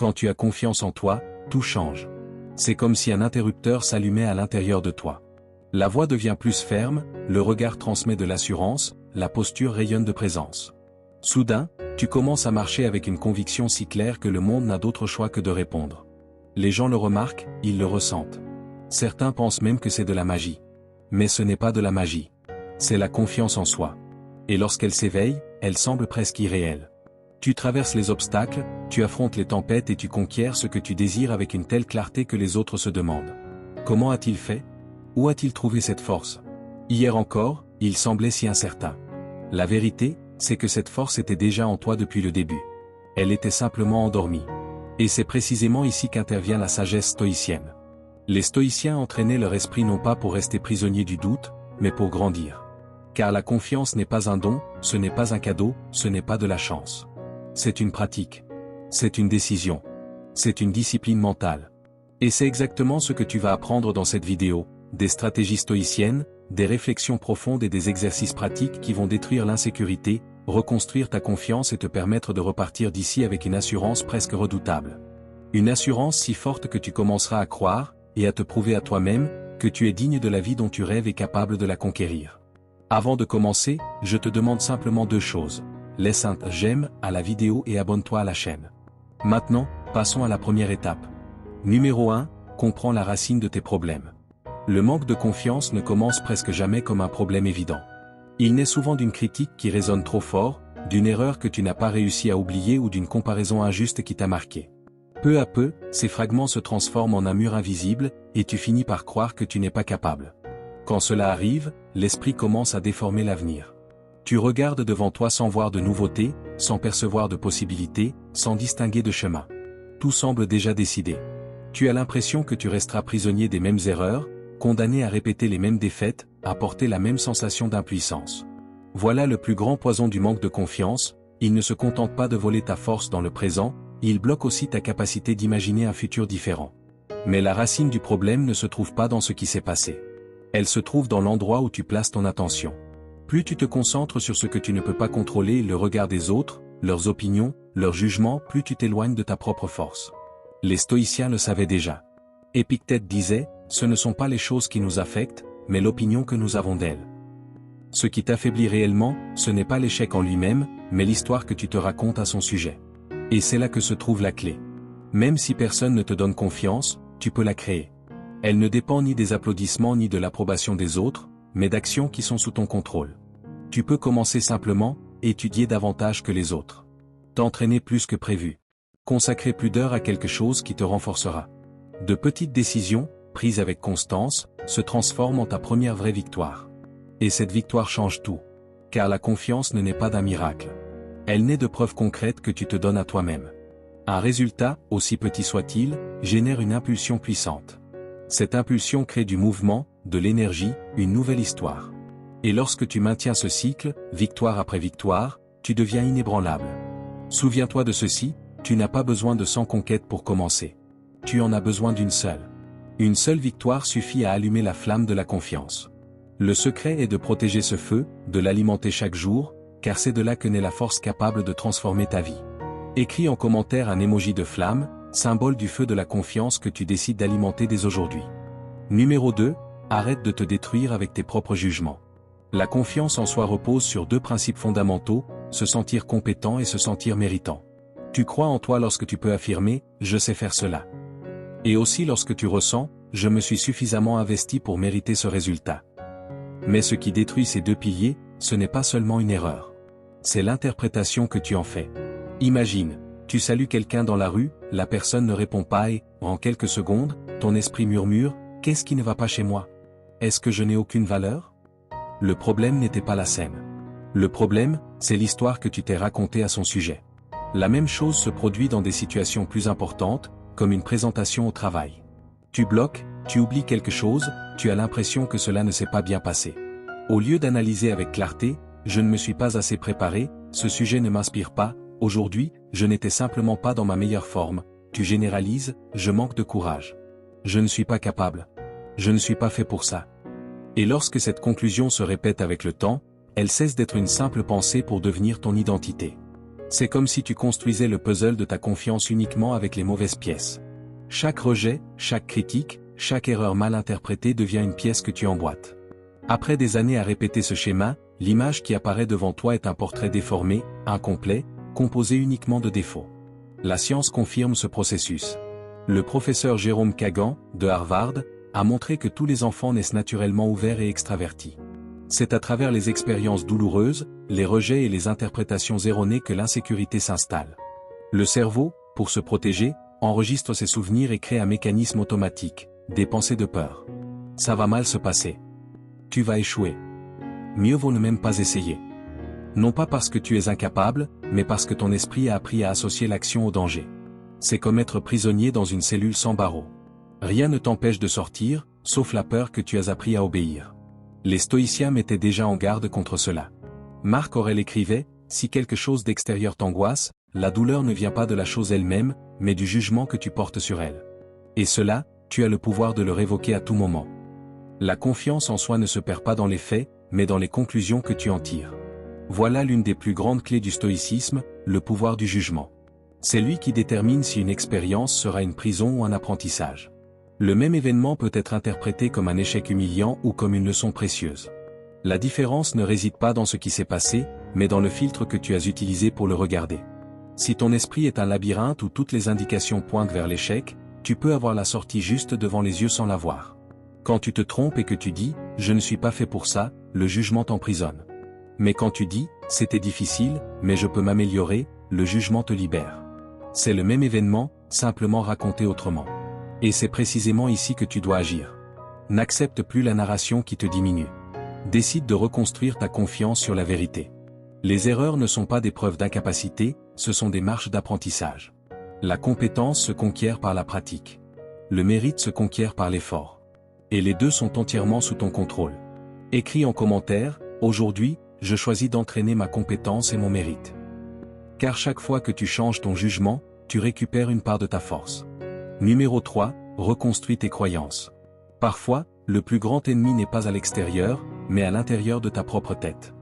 Quand tu as confiance en toi, tout change. C'est comme si un interrupteur s'allumait à l'intérieur de toi. La voix devient plus ferme, le regard transmet de l'assurance, la posture rayonne de présence. Soudain, tu commences à marcher avec une conviction si claire que le monde n'a d'autre choix que de répondre. Les gens le remarquent, ils le ressentent. Certains pensent même que c'est de la magie. Mais ce n'est pas de la magie. C'est la confiance en soi. Et lorsqu'elle s'éveille, elle semble presque irréelle. Tu traverses les obstacles, tu affrontes les tempêtes et tu conquiers ce que tu désires avec une telle clarté que les autres se demandent. Comment a-t-il fait? Où a-t-il trouvé cette force? Hier encore, il semblait si incertain. La vérité, c'est que cette force était déjà en toi depuis le début. Elle était simplement endormie. Et c'est précisément ici qu'intervient la sagesse stoïcienne. Les stoïciens entraînaient leur esprit non pas pour rester prisonniers du doute, mais pour grandir. Car la confiance n'est pas un don, ce n'est pas un cadeau, ce n'est pas de la chance. C'est une pratique. C'est une décision. C'est une discipline mentale. Et c'est exactement ce que tu vas apprendre dans cette vidéo, des stratégies stoïciennes, des réflexions profondes et des exercices pratiques qui vont détruire l'insécurité, reconstruire ta confiance et te permettre de repartir d'ici avec une assurance presque redoutable. Une assurance si forte que tu commenceras à croire, et à te prouver à toi-même, que tu es digne de la vie dont tu rêves et capable de la conquérir. Avant de commencer, je te demande simplement deux choses. Laisse un j'aime à la vidéo et abonne-toi à la chaîne. Maintenant, passons à la première étape. Numéro 1, comprends la racine de tes problèmes. Le manque de confiance ne commence presque jamais comme un problème évident. Il naît souvent d'une critique qui résonne trop fort, d'une erreur que tu n'as pas réussi à oublier ou d'une comparaison injuste qui t'a marqué. Peu à peu, ces fragments se transforment en un mur invisible, et tu finis par croire que tu n'es pas capable. Quand cela arrive, l'esprit commence à déformer l'avenir. Tu regardes devant toi sans voir de nouveautés, sans percevoir de possibilités, sans distinguer de chemin. Tout semble déjà décidé. Tu as l'impression que tu resteras prisonnier des mêmes erreurs, condamné à répéter les mêmes défaites, à porter la même sensation d'impuissance. Voilà le plus grand poison du manque de confiance, il ne se contente pas de voler ta force dans le présent, il bloque aussi ta capacité d'imaginer un futur différent. Mais la racine du problème ne se trouve pas dans ce qui s'est passé. Elle se trouve dans l'endroit où tu places ton attention. Plus tu te concentres sur ce que tu ne peux pas contrôler, le regard des autres, leurs opinions, leurs jugements, plus tu t'éloignes de ta propre force. Les stoïciens le savaient déjà. Épictète disait, ce ne sont pas les choses qui nous affectent, mais l'opinion que nous avons d'elles. Ce qui t'affaiblit réellement, ce n'est pas l'échec en lui-même, mais l'histoire que tu te racontes à son sujet. Et c'est là que se trouve la clé. Même si personne ne te donne confiance, tu peux la créer. Elle ne dépend ni des applaudissements ni de l'approbation des autres, mais d'actions qui sont sous ton contrôle. Tu peux commencer simplement, étudier davantage que les autres. T'entraîner plus que prévu. Consacrer plus d'heures à quelque chose qui te renforcera. De petites décisions, prises avec constance, se transforment en ta première vraie victoire. Et cette victoire change tout. Car la confiance ne naît pas d'un miracle. Elle naît de preuves concrètes que tu te donnes à toi-même. Un résultat, aussi petit soit-il, génère une impulsion puissante. Cette impulsion crée du mouvement, de l'énergie, une nouvelle histoire. Et lorsque tu maintiens ce cycle, victoire après victoire, tu deviens inébranlable. Souviens-toi de ceci, tu n'as pas besoin de 100 conquêtes pour commencer. Tu en as besoin d'une seule. Une seule victoire suffit à allumer la flamme de la confiance. Le secret est de protéger ce feu, de l'alimenter chaque jour, car c'est de là que naît la force capable de transformer ta vie. Écris en commentaire un emoji de flamme, symbole du feu de la confiance que tu décides d'alimenter dès aujourd'hui. Numéro 2, arrête de te détruire avec tes propres jugements. La confiance en soi repose sur deux principes fondamentaux, se sentir compétent et se sentir méritant. Tu crois en toi lorsque tu peux affirmer « je sais faire cela ». Et aussi lorsque tu ressens « je me suis suffisamment investi pour mériter ce résultat ». Mais ce qui détruit ces deux piliers, ce n'est pas seulement une erreur. C'est l'interprétation que tu en fais. Imagine, tu salues quelqu'un dans la rue, la personne ne répond pas et, en quelques secondes, ton esprit murmure « qu'est-ce qui ne va pas chez moi? Est-ce que je n'ai aucune valeur ?» Le problème n'était pas la scène. Le problème, c'est l'histoire que tu t'es racontée à son sujet. La même chose se produit dans des situations plus importantes, comme une présentation au travail. Tu bloques, tu oublies quelque chose, tu as l'impression que cela ne s'est pas bien passé. Au lieu d'analyser avec clarté, je ne me suis pas assez préparé, ce sujet ne m'inspire pas, aujourd'hui, je n'étais simplement pas dans ma meilleure forme, tu généralises, je manque de courage. Je ne suis pas capable. Je ne suis pas fait pour ça. Et lorsque cette conclusion se répète avec le temps, elle cesse d'être une simple pensée pour devenir ton identité. C'est comme si tu construisais le puzzle de ta confiance uniquement avec les mauvaises pièces. Chaque rejet, chaque critique, chaque erreur mal interprétée devient une pièce que tu emboîtes. Après des années à répéter ce schéma, l'image qui apparaît devant toi est un portrait déformé, incomplet, composé uniquement de défauts. La science confirme ce processus. Le professeur Jérôme Kagan, de Harvard, a montré que tous les enfants naissent naturellement ouverts et extravertis. C'est à travers les expériences douloureuses, les rejets et les interprétations erronées que l'insécurité s'installe. Le cerveau, pour se protéger, enregistre ses souvenirs et crée un mécanisme automatique, des pensées de peur. Ça va mal se passer. Tu vas échouer. Mieux vaut ne même pas essayer. Non pas parce que tu es incapable, mais parce que ton esprit a appris à associer l'action au danger. C'est comme être prisonnier dans une cellule sans barreaux. Rien ne t'empêche de sortir, sauf la peur que tu as appris à obéir. Les stoïciens mettaient déjà en garde contre cela. Marc Aurèle écrivait, « Si quelque chose d'extérieur t'angoisse, la douleur ne vient pas de la chose elle-même, mais du jugement que tu portes sur elle. Et cela, tu as le pouvoir de le révoquer à tout moment. » La confiance en soi ne se perd pas dans les faits, mais dans les conclusions que tu en tires. Voilà l'une des plus grandes clés du stoïcisme, le pouvoir du jugement. C'est lui qui détermine si une expérience sera une prison ou un apprentissage. Le même événement peut être interprété comme un échec humiliant ou comme une leçon précieuse. La différence ne réside pas dans ce qui s'est passé, mais dans le filtre que tu as utilisé pour le regarder. Si ton esprit est un labyrinthe où toutes les indications pointent vers l'échec, tu peux avoir la sortie juste devant les yeux sans la voir. Quand tu te trompes et que tu dis « je ne suis pas fait pour ça », le jugement t'emprisonne. Mais quand tu dis « c'était difficile, mais je peux m'améliorer », le jugement te libère. C'est le même événement, simplement raconté autrement. Et c'est précisément ici que tu dois agir. N'accepte plus la narration qui te diminue. Décide de reconstruire ta confiance sur la vérité. Les erreurs ne sont pas des preuves d'incapacité, ce sont des marches d'apprentissage. La compétence se conquiert par la pratique. Le mérite se conquiert par l'effort. Et les deux sont entièrement sous ton contrôle. Écris en commentaire, aujourd'hui, je choisis d'entraîner ma compétence et mon mérite. Car chaque fois que tu changes ton jugement, tu récupères une part de ta force. Numéro 3, reconstruis tes croyances. Parfois, le plus grand ennemi n'est pas à l'extérieur, mais à l'intérieur de ta propre tête.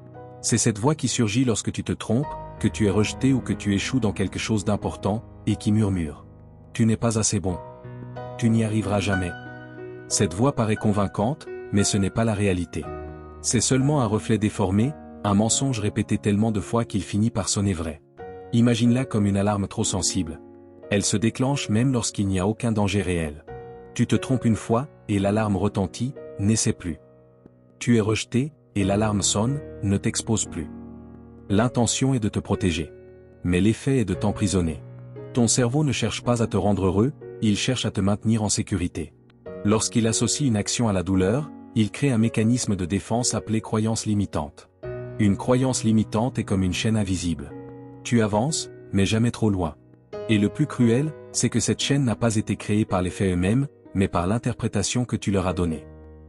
C'est cette voix qui surgit lorsque tu te trompes, que tu es rejeté ou que tu échoues dans quelque chose d'important, et qui murmure. Tu n'es pas assez bon. Tu n'y arriveras jamais. Cette voix paraît convaincante, mais ce n'est pas la réalité. C'est seulement un reflet déformé, un mensonge répété tellement de fois qu'il finit par sonner vrai. Imagine-la comme une alarme trop sensible. Elle se déclenche même lorsqu'il n'y a aucun danger réel. Tu te trompes une fois, et l'alarme retentit, n'essaie plus. Tu es rejeté, et l'alarme sonne, ne t'expose plus. L'intention est de te protéger. Mais l'effet est de t'emprisonner. Ton cerveau ne cherche pas à te rendre heureux, il cherche à te maintenir en sécurité. Lorsqu'il associe une action à la douleur, il crée un mécanisme de défense appelé croyance limitante. Une croyance limitante est comme une chaîne invisible. Tu avances, mais jamais trop loin. Et le plus cruel, c'est que cette chaîne n'a pas été créée par les faits eux-mêmes, mais par l'interprétation que tu leur as donnée.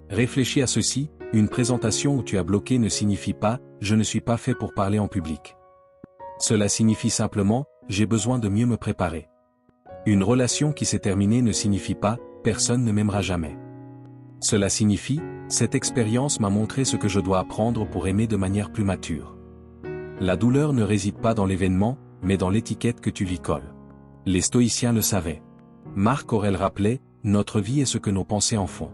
Réfléchis à ceci, une présentation où tu as bloqué ne signifie pas « je ne suis pas fait pour parler en public ». Cela signifie simplement « j'ai besoin de mieux me préparer ». Une relation qui s'est terminée ne signifie pas « personne ne m'aimera jamais ». Cela signifie « cette expérience m'a montré ce que je dois apprendre pour aimer de manière plus mature ». La douleur ne réside pas dans l'événement, mais dans l'étiquette que tu lui colles. Les stoïciens le savaient. Marc Aurèle rappelait « notre vie est ce que nos pensées en font ».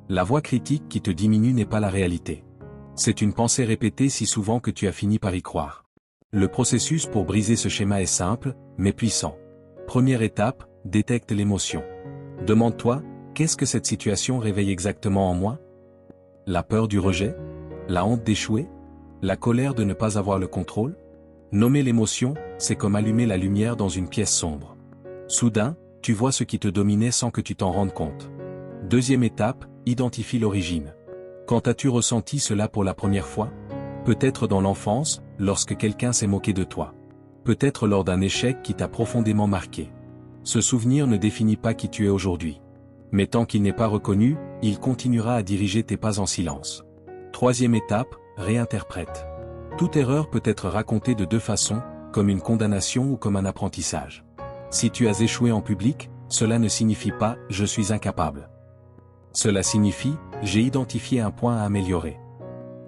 La voix critique qui te diminue n'est pas la réalité. C'est une pensée répétée si souvent que tu as fini par y croire. Le processus pour briser ce schéma est simple, mais puissant. Première étape, détecte l'émotion. Demande-toi, qu'est-ce que cette situation réveille exactement en moi? La peur du rejet? La honte d'échouer? La colère de ne pas avoir le contrôle? Nommer l'émotion, c'est comme allumer la lumière dans une pièce sombre. Soudain, tu vois ce qui te dominait sans que tu t'en rendes compte. Deuxième étape, identifie l'origine. Quand as-tu ressenti cela pour la première fois? Peut-être dans l'enfance, lorsque quelqu'un s'est moqué de toi. Peut-être lors d'un échec qui t'a profondément marqué. Ce souvenir ne définit pas qui tu es aujourd'hui. Mais tant qu'il n'est pas reconnu, il continuera à diriger tes pas en silence. Troisième étape, réinterprète. Toute erreur peut être racontée de deux façons, comme une condamnation ou comme un apprentissage. Si tu as échoué en public, cela ne signifie pas « je suis incapable ». Cela signifie « j'ai identifié un point à améliorer ».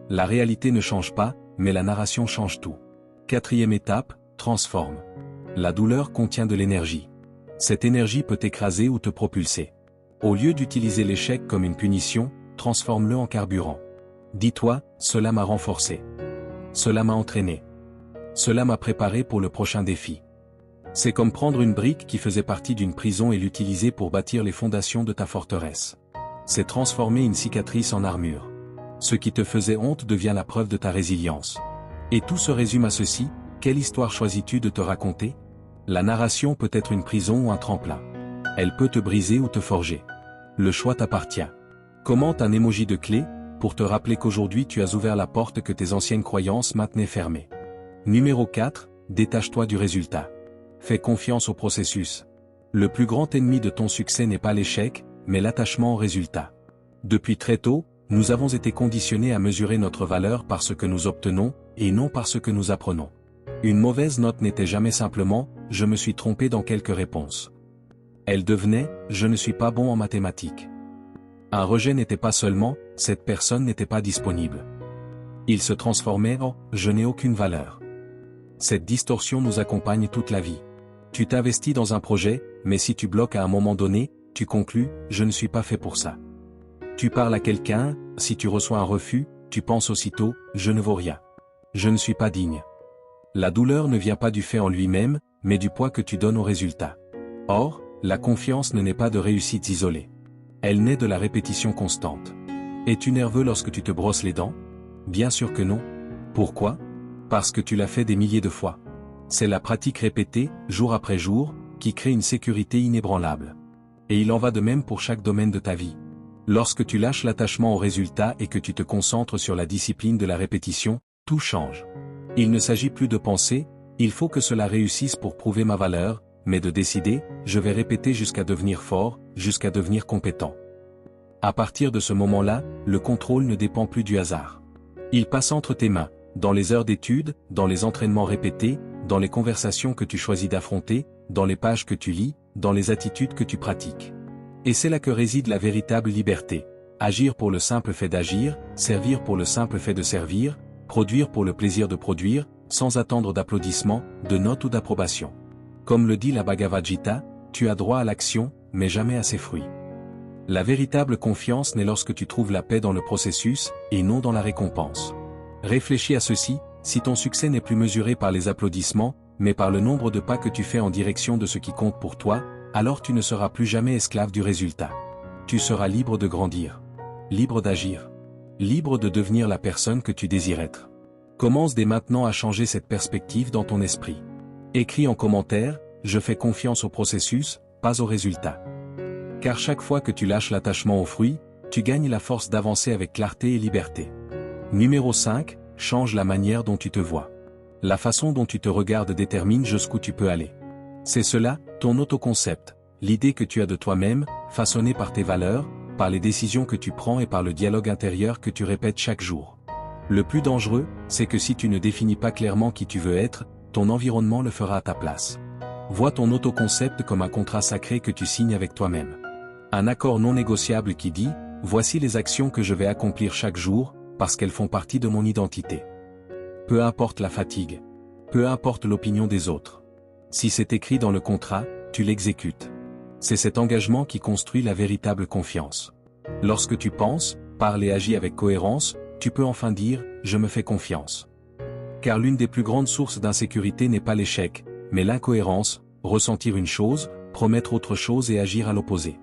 La réalité ne change pas, mais la narration change tout. Quatrième étape, transforme. La douleur contient de l'énergie. Cette énergie peut t'écraser ou te propulser. Au lieu d'utiliser l'échec comme une punition, transforme-le en carburant. Dis-toi, cela m'a renforcé. Cela m'a entraîné. Cela m'a préparé pour le prochain défi. C'est comme prendre une brique qui faisait partie d'une prison et l'utiliser pour bâtir les fondations de ta forteresse. C'est transformer une cicatrice en armure. Ce qui te faisait honte devient la preuve de ta résilience. Et tout se résume à ceci, quelle histoire choisis-tu de te raconter? La narration peut être une prison ou un tremplin. Elle peut te briser ou te forger. Le choix t'appartient. Commente un emoji de clé, pour te rappeler qu'aujourd'hui tu as ouvert la porte que tes anciennes croyances maintenaient fermée. Numéro 4, détache-toi du résultat. Fais confiance au processus. Le plus grand ennemi de ton succès n'est pas l'échec, mais l'attachement au résultat. Depuis très tôt, nous avons été conditionnés à mesurer notre valeur par ce que nous obtenons, et non par ce que nous apprenons. Une mauvaise note n'était jamais simplement « je me suis trompé dans quelques réponses ». Elle devenait « je ne suis pas bon en mathématiques ». Un rejet n'était pas seulement « cette personne n'était pas disponible ». Il se transformait en « je n'ai aucune valeur ». Cette distorsion nous accompagne toute la vie. Tu t'investis dans un projet, mais si tu bloques à un moment donné, tu conclus « je ne suis pas fait pour ça ». Tu parles à quelqu'un, si tu reçois un refus, tu penses aussitôt « je ne vaux rien ». Je ne suis pas digne. La douleur ne vient pas du fait en lui-même, mais du poids que tu donnes au résultat. Or, la confiance ne naît pas de réussites isolées. Elle naît de la répétition constante. Es-tu nerveux lorsque tu te brosses les dents? Bien sûr que non. Pourquoi? Parce que tu l'as fait des milliers de fois. C'est la pratique répétée, jour après jour, qui crée une sécurité inébranlable. Et il en va de même pour chaque domaine de ta vie. Lorsque tu lâches l'attachement au résultat et que tu te concentres sur la discipline de la répétition, tout change. Il ne s'agit plus de penser, il faut que cela réussisse pour prouver ma valeur, mais de décider, je vais répéter jusqu'à devenir fort, jusqu'à devenir compétent. À partir de ce moment-là, le contrôle ne dépend plus du hasard. Il passe entre tes mains, dans les heures d'études, dans les entraînements répétés, dans les conversations que tu choisis d'affronter, dans les pages que tu lis, dans les attitudes que tu pratiques. Et c'est là que réside la véritable liberté. Agir pour le simple fait d'agir, servir pour le simple fait de servir, produire pour le plaisir de produire, sans attendre d'applaudissements, de notes ou d'approbation. Comme le dit la Bhagavad Gita, tu as droit à l'action, mais jamais à ses fruits. La véritable confiance naît lorsque tu trouves la paix dans le processus, et non dans la récompense. Réfléchis à ceci, si ton succès n'est plus mesuré par les applaudissements, mais par le nombre de pas que tu fais en direction de ce qui compte pour toi, alors tu ne seras plus jamais esclave du résultat. Tu seras libre de grandir. Libre d'agir. Libre de devenir la personne que tu désires être. Commence dès maintenant à changer cette perspective dans ton esprit. Écris en commentaire, je fais confiance au processus, pas au résultat. Car chaque fois que tu lâches l'attachement aux fruits, tu gagnes la force d'avancer avec clarté et liberté. Numéro 5, change la manière dont tu te vois. La façon dont tu te regardes détermine jusqu'où tu peux aller. C'est cela, ton autoconcept, l'idée que tu as de toi-même, façonnée par tes valeurs, par les décisions que tu prends et par le dialogue intérieur que tu répètes chaque jour. Le plus dangereux, c'est que si tu ne définis pas clairement qui tu veux être, ton environnement le fera à ta place. Vois ton autoconcept comme un contrat sacré que tu signes avec toi-même. Un accord non négociable qui dit, voici les actions que je vais accomplir chaque jour, parce qu'elles font partie de mon identité. Peu importe la fatigue. Peu importe l'opinion des autres. Si c'est écrit dans le contrat, tu l'exécutes. C'est cet engagement qui construit la véritable confiance. Lorsque tu penses, parles et agis avec cohérence, tu peux enfin dire « je me fais confiance ». Car l'une des plus grandes sources d'insécurité n'est pas l'échec, mais l'incohérence, ressentir une chose, promettre autre chose et agir à l'opposé.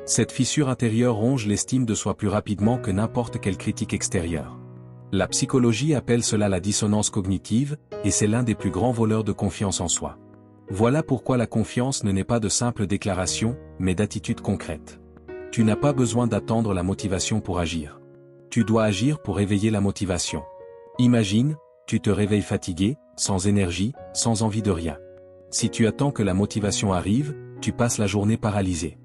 Cette fissure intérieure ronge l'estime de soi plus rapidement que n'importe quelle critique extérieure. La psychologie appelle cela la dissonance cognitive, et c'est l'un des plus grands voleurs de confiance en soi. Voilà pourquoi la confiance ne naît pas de simples déclarations, mais d'attitudes concrètes. Tu n'as pas besoin d'attendre la motivation pour agir. Tu dois agir pour éveiller la motivation. Imagine, tu te réveilles fatigué, sans énergie, sans envie de rien. Si tu attends que la motivation arrive, tu passes la journée paralysé.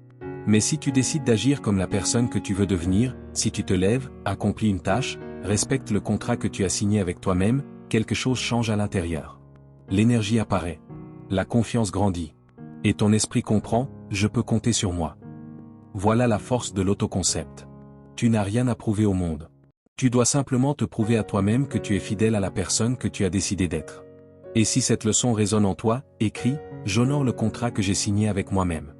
Mais si tu décides d'agir comme la personne que tu veux devenir, si tu te lèves, accomplis une tâche, respectes le contrat que tu as signé avec toi-même, quelque chose change à l'intérieur. L'énergie apparaît. La confiance grandit. Et ton esprit comprend, je peux compter sur moi. Voilà la force de l'autoconcept. Tu n'as rien à prouver au monde. Tu dois simplement te prouver à toi-même que tu es fidèle à la personne que tu as décidé d'être. Et si cette leçon résonne en toi, écris « J'honore le contrat que j'ai signé avec moi-même ».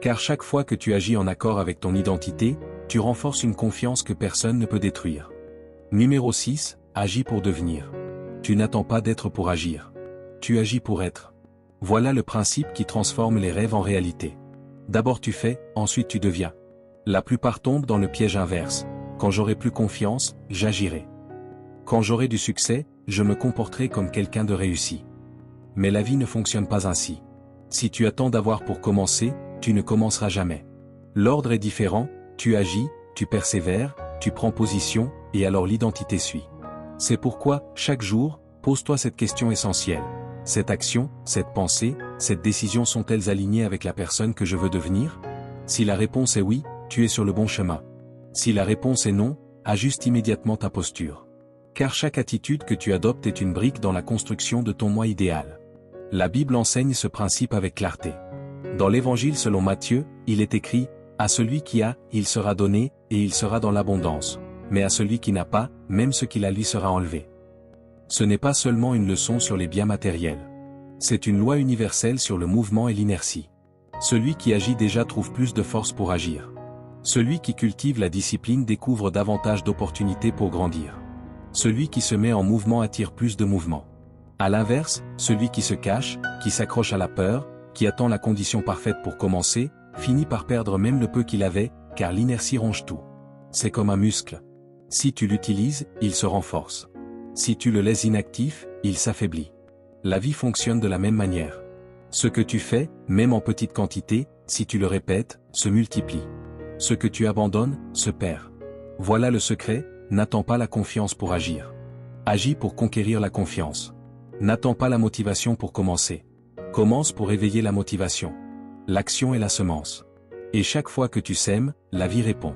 Car chaque fois que tu agis en accord avec ton identité, tu renforces une confiance que personne ne peut détruire. Numéro 6, agis pour devenir. Tu n'attends pas d'être pour agir. Tu agis pour être. Voilà le principe qui transforme les rêves en réalité. D'abord tu fais, ensuite tu deviens. La plupart tombent dans le piège inverse. Quand j'aurai plus confiance, j'agirai. Quand j'aurai du succès, je me comporterai comme quelqu'un de réussi. Mais la vie ne fonctionne pas ainsi. Si tu attends d'avoir pour commencer, tu ne commenceras jamais. L'ordre est différent, tu agis, tu persévères, tu prends position, et alors l'identité suit. C'est pourquoi, chaque jour, pose-toi cette question essentielle. Cette action, cette pensée, cette décision sont-elles alignées avec la personne que je veux devenir? Si la réponse est oui, tu es sur le bon chemin. Si la réponse est non, ajuste immédiatement ta posture. Car chaque attitude que tu adoptes est une brique dans la construction de ton moi idéal. La Bible enseigne ce principe avec clarté. Dans l'Évangile selon Matthieu, il est écrit « À celui qui a, il sera donné, et il sera dans l'abondance. Mais à celui qui n'a pas, même ce qu'il a lui sera enlevé. » Ce n'est pas seulement une leçon sur les biens matériels. C'est une loi universelle sur le mouvement et l'inertie. Celui qui agit déjà trouve plus de force pour agir. Celui qui cultive la discipline découvre davantage d'opportunités pour grandir. Celui qui se met en mouvement attire plus de mouvement. À l'inverse, celui qui se cache, qui s'accroche à la peur, qui attend la condition parfaite pour commencer, finit par perdre même le peu qu'il avait, car l'inertie ronge tout. C'est comme un muscle. Si tu l'utilises, il se renforce. Si tu le laisses inactif, il s'affaiblit. La vie fonctionne de la même manière. Ce que tu fais, même en petite quantité, si tu le répètes, se multiplie. Ce que tu abandonnes, se perd. Voilà le secret, n'attends pas la confiance pour agir. Agis pour conquérir la confiance. N'attends pas la motivation pour commencer. Commence pour éveiller la motivation. L'action est la semence. Et chaque fois que tu sèmes, la vie répond.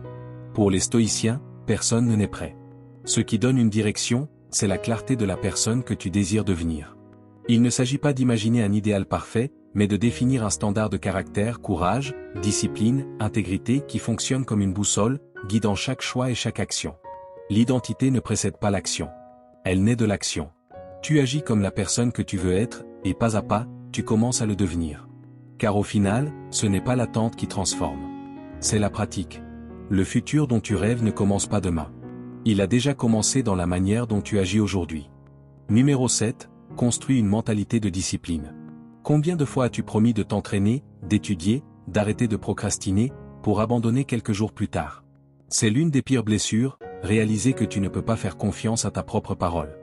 Pour les stoïciens, personne ne n'est prêt. Ce qui donne une direction, c'est la clarté de la personne que tu désires devenir. Il ne s'agit pas d'imaginer un idéal parfait, mais de définir un standard de caractère, courage, discipline, intégrité qui fonctionne comme une boussole, guidant chaque choix et chaque action. L'identité ne précède pas l'action. Elle naît de l'action. Tu agis comme la personne que tu veux être, et pas à pas, tu commences à le devenir. Car au final, ce n'est pas l'attente qui transforme. C'est la pratique. Le futur dont tu rêves ne commence pas demain. Il a déjà commencé dans la manière dont tu agis aujourd'hui. Numéro 7, construis une mentalité de discipline. Combien de fois as-tu promis de t'entraîner, d'étudier, d'arrêter de procrastiner, pour abandonner quelques jours plus tard? C'est l'une des pires blessures, réaliser que tu ne peux pas faire confiance à ta propre parole.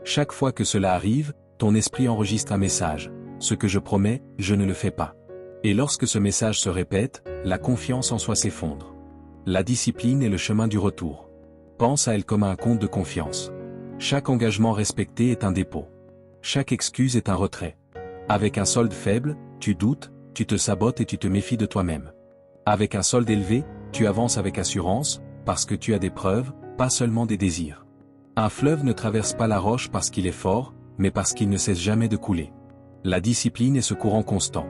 Chaque fois que cela arrive, ton esprit enregistre un message. Ce que je promets, je ne le fais pas. Et lorsque ce message se répète, la confiance en soi s'effondre. La discipline est le chemin du retour. Pense à elle comme à un compte de confiance. Chaque engagement respecté est un dépôt. Chaque excuse est un retrait. Avec un solde faible, tu doutes, tu te sabotes et tu te méfies de toi-même. Avec un solde élevé, tu avances avec assurance, parce que tu as des preuves, pas seulement des désirs. Un fleuve ne traverse pas la roche parce qu'il est fort, mais parce qu'il ne cesse jamais de couler. La discipline est ce courant constant.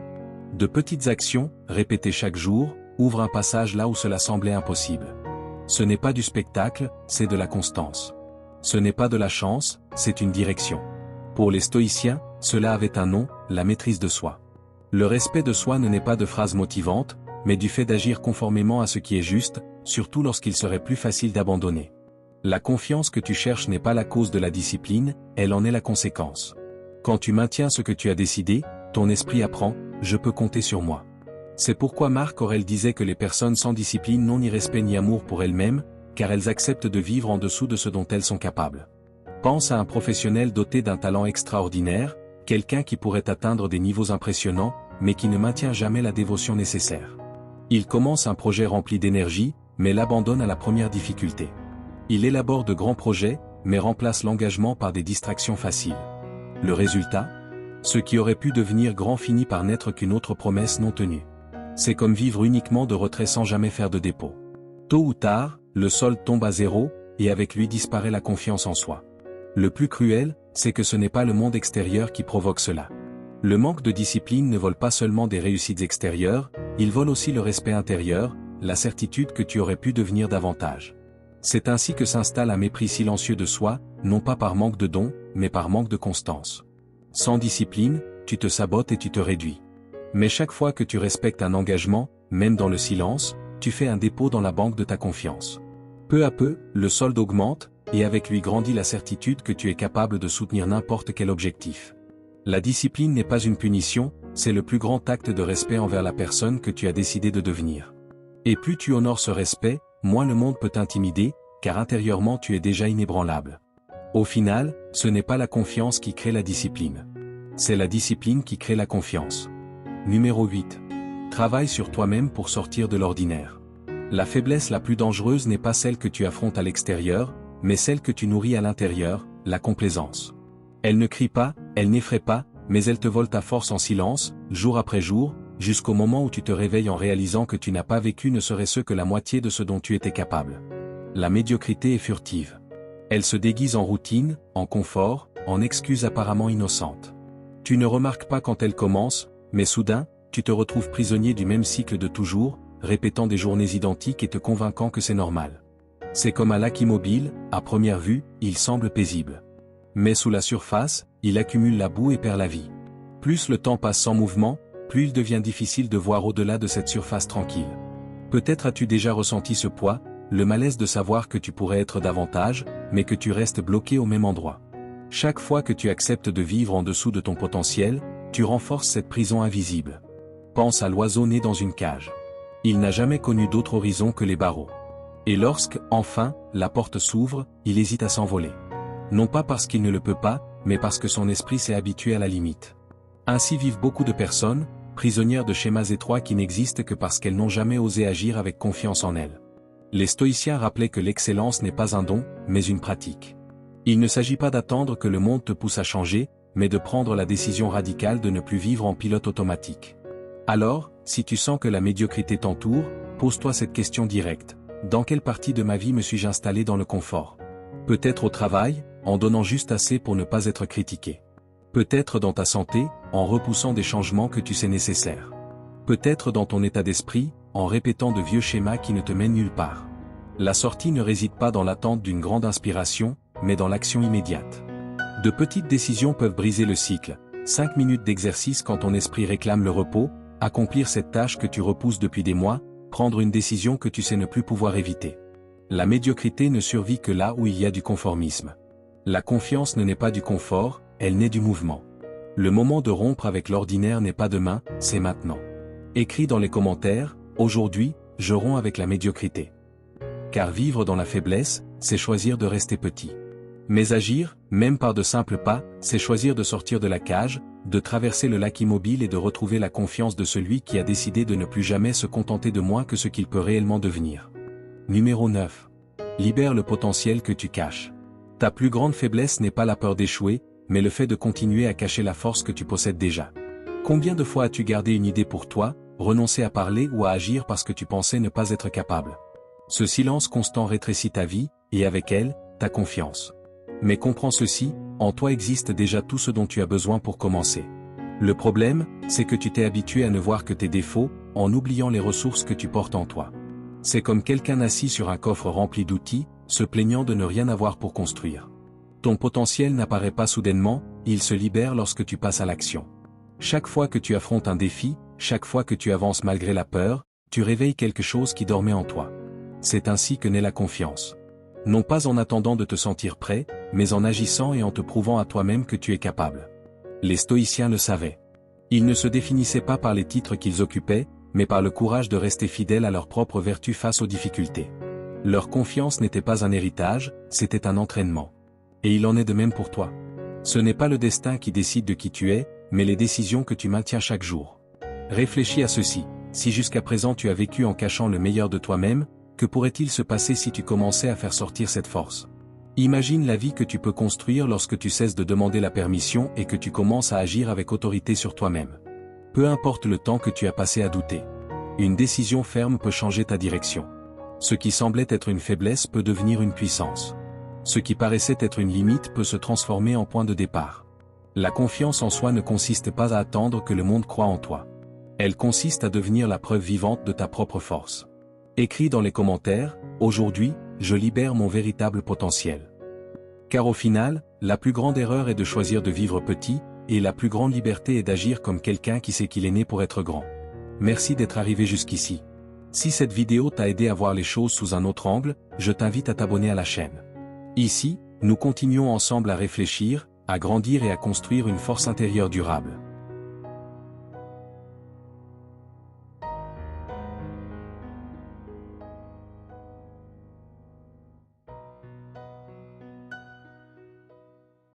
De petites actions, répétées chaque jour, ouvrent un passage là où cela semblait impossible. Ce n'est pas du spectacle, c'est de la constance. Ce n'est pas de la chance, c'est une direction. Pour les stoïciens, cela avait un nom, la maîtrise de soi. Le respect de soi ne naît pas de phrases motivantes, mais du fait d'agir conformément à ce qui est juste, surtout lorsqu'il serait plus facile d'abandonner. La confiance que tu cherches n'est pas la cause de la discipline, elle en est la conséquence. Quand tu maintiens ce que tu as décidé, ton esprit apprend « je peux compter sur moi ». C'est pourquoi Marc Aurèle disait que les personnes sans discipline n'ont ni respect ni amour pour elles-mêmes, car elles acceptent de vivre en dessous de ce dont elles sont capables. Pense à un professionnel doté d'un talent extraordinaire, quelqu'un qui pourrait atteindre des niveaux impressionnants, mais qui ne maintient jamais la dévotion nécessaire. Il commence un projet rempli d'énergie, mais l'abandonne à la première difficulté. Il élabore de grands projets, mais remplace l'engagement par des distractions faciles. Le résultat? Ce qui aurait pu devenir grand finit par n'être qu'une autre promesse non tenue. C'est comme vivre uniquement de retrait sans jamais faire de dépôt. Tôt ou tard, le solde tombe à zéro, et avec lui disparaît la confiance en soi. Le plus cruel, c'est que ce n'est pas le monde extérieur qui provoque cela. Le manque de discipline ne vole pas seulement des réussites extérieures, il vole aussi le respect intérieur, la certitude que tu aurais pu devenir davantage. C'est ainsi que s'installe un mépris silencieux de soi, non pas par manque de dons, mais par manque de constance. Sans discipline, tu te sabotes et tu te réduis. Mais chaque fois que tu respectes un engagement, même dans le silence, tu fais un dépôt dans la banque de ta confiance. Peu à peu, le solde augmente, et avec lui grandit la certitude que tu es capable de soutenir n'importe quel objectif. La discipline n'est pas une punition, c'est le plus grand acte de respect envers la personne que tu as décidé de devenir. Et plus tu honores ce respect, moins le monde peut t'intimider, car intérieurement tu es déjà inébranlable. Au final, ce n'est pas la confiance qui crée la discipline. C'est la discipline qui crée la confiance. Numéro 8. Travaille sur toi-même pour sortir de l'ordinaire. La faiblesse la plus dangereuse n'est pas celle que tu affrontes à l'extérieur, mais celle que tu nourris à l'intérieur, la complaisance. Elle ne crie pas, elle n'effraie pas, mais elle te vole ta force en silence, jour après jour, jusqu'au moment où tu te réveilles en réalisant que tu n'as pas vécu ne serait-ce que la moitié de ce dont tu étais capable. La médiocrité est furtive. Elle se déguise en routine, en confort, en excuses apparemment innocentes. Tu ne remarques pas quand elle commence, mais soudain, tu te retrouves prisonnier du même cycle de toujours, répétant des journées identiques et te convainquant que c'est normal. C'est comme un lac immobile, à première vue, il semble paisible. Mais sous la surface, il accumule la boue et perd la vie. Plus le temps passe sans mouvement, plus il devient difficile de voir au-delà de cette surface tranquille. Peut-être as-tu déjà ressenti ce poids, le malaise de savoir que tu pourrais être davantage, mais que tu restes bloqué au même endroit. Chaque fois que tu acceptes de vivre en dessous de ton potentiel, tu renforces cette prison invisible. Pense à l'oiseau né dans une cage. Il n'a jamais connu d'autre horizon que les barreaux. Et lorsque, enfin, la porte s'ouvre, il hésite à s'envoler. Non pas parce qu'il ne le peut pas, mais parce que son esprit s'est habitué à la limite. Ainsi vivent beaucoup de personnes, prisonnières de schémas étroits qui n'existent que parce qu'elles n'ont jamais osé agir avec confiance en elles. Les stoïciens rappelaient que l'excellence n'est pas un don, mais une pratique. Il ne s'agit pas d'attendre que le monde te pousse à changer, mais de prendre la décision radicale de ne plus vivre en pilote automatique. Alors, si tu sens que la médiocrité t'entoure, pose-toi cette question directe. Dans quelle partie de ma vie me suis-je installé dans le confort? Peut-être au travail, en donnant juste assez pour ne pas être critiqué. Peut-être dans ta santé, en repoussant des changements que tu sais nécessaires. Peut-être dans ton état d'esprit, en répétant de vieux schémas qui ne te mènent nulle part. La sortie ne réside pas dans l'attente d'une grande inspiration, mais dans l'action immédiate. De petites décisions peuvent briser le cycle. 5 minutes d'exercice quand ton esprit réclame le repos, accomplir cette tâche que tu repousses depuis des mois, prendre une décision que tu sais ne plus pouvoir éviter. La médiocrité ne survit que là où il y a du conformisme. La confiance ne naît pas du confort, elle naît du mouvement. Le moment de rompre avec l'ordinaire n'est pas demain, c'est maintenant. Écris dans les commentaires, aujourd'hui, je romps avec la médiocrité. Car vivre dans la faiblesse, c'est choisir de rester petit. Mais agir, même par de simples pas, c'est choisir de sortir de la cage, de traverser le lac immobile et de retrouver la confiance de celui qui a décidé de ne plus jamais se contenter de moins que ce qu'il peut réellement devenir. Numéro 9. Libère le potentiel que tu caches. Ta plus grande faiblesse n'est pas la peur d'échouer, mais le fait de continuer à cacher la force que tu possèdes déjà. Combien de fois as-tu gardé une idée pour toi, renoncé à parler ou à agir parce que tu pensais ne pas être capable? Ce silence constant rétrécit ta vie, et avec elle, ta confiance. Mais comprends ceci, en toi existe déjà tout ce dont tu as besoin pour commencer. Le problème, c'est que tu t'es habitué à ne voir que tes défauts, en oubliant les ressources que tu portes en toi. C'est comme quelqu'un assis sur un coffre rempli d'outils, se plaignant de ne rien avoir pour construire. Ton potentiel n'apparaît pas soudainement, il se libère lorsque tu passes à l'action. Chaque fois que tu affrontes un défi, chaque fois que tu avances malgré la peur, tu réveilles quelque chose qui dormait en toi. C'est ainsi que naît la confiance. Non pas en attendant de te sentir prêt, mais en agissant et en te prouvant à toi-même que tu es capable. Les stoïciens le savaient. Ils ne se définissaient pas par les titres qu'ils occupaient, mais par le courage de rester fidèles à leur propre vertu face aux difficultés. Leur confiance n'était pas un héritage, c'était un entraînement. Et il en est de même pour toi. Ce n'est pas le destin qui décide de qui tu es, mais les décisions que tu maintiens chaque jour. Réfléchis à ceci, si jusqu'à présent tu as vécu en cachant le meilleur de toi-même, que pourrait-il se passer si tu commençais à faire sortir cette force? Imagine la vie que tu peux construire lorsque tu cesses de demander la permission et que tu commences à agir avec autorité sur toi-même. Peu importe le temps que tu as passé à douter. Une décision ferme peut changer ta direction. Ce qui semblait être une faiblesse peut devenir une puissance. Ce qui paraissait être une limite peut se transformer en point de départ. La confiance en soi ne consiste pas à attendre que le monde croie en toi. Elle consiste à devenir la preuve vivante de ta propre force. Écris dans les commentaires, aujourd'hui, je libère mon véritable potentiel. Car au final, la plus grande erreur est de choisir de vivre petit, et la plus grande liberté est d'agir comme quelqu'un qui sait qu'il est né pour être grand. Merci d'être arrivé jusqu'ici. Si cette vidéo t'a aidé à voir les choses sous un autre angle, je t'invite à t'abonner à la chaîne. Ici, nous continuons ensemble à réfléchir, à grandir et à construire une force intérieure durable.